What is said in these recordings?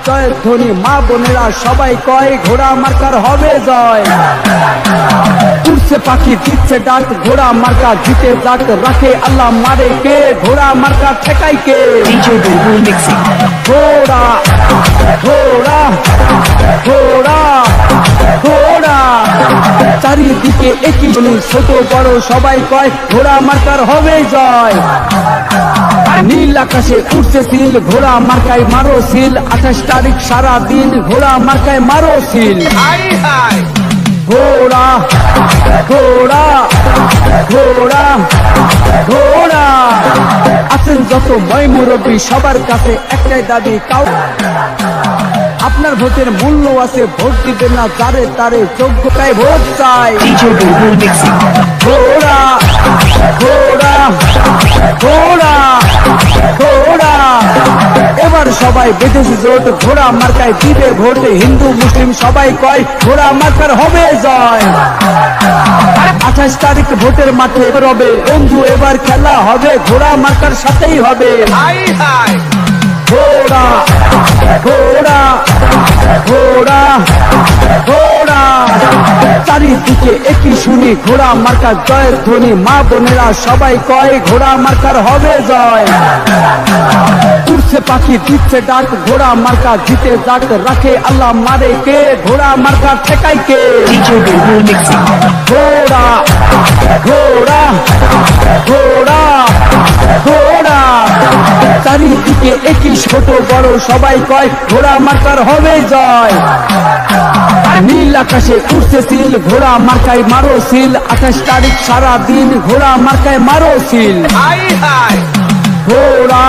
জয়ের ধ্বনি মা বোনেরা সবাই কয় ঘোড়া মার্কার হবে জয়। উড়ছে পাখি দিচ্ছে ডাক ঘোড়া মার্কা জিতে যাক রাখে আল্লাহ মারে কে ঘোড়া মার্কা ঠেকাই কে ঘোড়া ঘোড়া ঘোড়া ঘোড়া চারিদিকে একই বলি ছোট বড় সবাই কয় ঘোড়া মার্কার হবে জয়। নীল আকাশে উঠছে সিল ঘোড়া মার্কায় মারো সিল 28 তারিখ সারা দিন ঘোড়া মার্কায় মারো সিল। ঘোড়া ঘোড়া ঘোড়া ঘোড়া আছেন যত ময় মুরব্বী সবার কাছে একটাই দাবি কাউ আপনার ভোটের মূল্য আছে ভোট দিবেন না যারে তারে যোগ্যতায় ভোট চাই। ঘোড়া ঘোড়া ঘোড়া ঘোড়া এবার সবাই বেঁধেছে জোট ঘোড়া মার্কায় দিবে ভোট হিন্দু মুসলিম সবাই কয় ঘোড়া মার্কার হবে জয়। 28 তারিখ ভোটের মাঠে রবে বন্ধু এবার খেলা হবে ঘোড়া মার্কার সাথেই হবে। ঘোড়া ঘোড়া ঘোড়া ঘোড়া চারিদিকে একই শুনি ঘোড়া মার্কার জয়ের ধ্বনি মা বোনেরা সবাই কয় ঘোড়া মার্কার হবে জয়। উড়ছে পাখি দিচ্ছে ডাক ঘোড়া মার্কা জিতে যাক রাখে আল্লাহ মারে কে ঘোড়া মার্কা ঠেকাই কে ঘোড়া ঘোড়া ঘোড়া ঘোড়া চারিদিকে একই ছোট বড় সবাই কয় ঘোড়া মার্কার হবে জয়। নীল আকাশে উঠছে সিল ঘোড়া মার্কায় মারো সিল 28 তারিখ সারা দিন ঘোড়া মার্কায় মারো সিল। ঘোড়া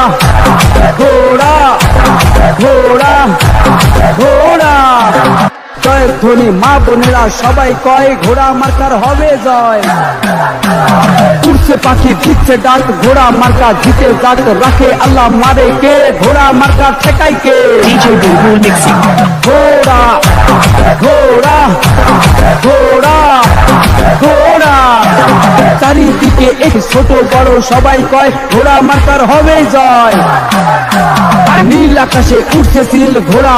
ঘোড়া ঘোড়া ঘোড়া জয়ের ধ্বনি মা বোনেরা সবাই কয় ঘোড়া মার্কার হবে জয়। উড়ছে পাখি দিচ্ছে ডাক ঘোড়া মার্কা জিতে যাক রাখে আল্লাহ মারে কে ঘোড়া মার্কা ঠেকাই কে ঘোড়া ঘোড়া ঘোড়া ঘোড়া চারিদিকে এক ছোট বড় সবাই কয় ঘোড়া মার্কার হবে জয়। নীল আকাশে উঠছে সিল ঘোড়া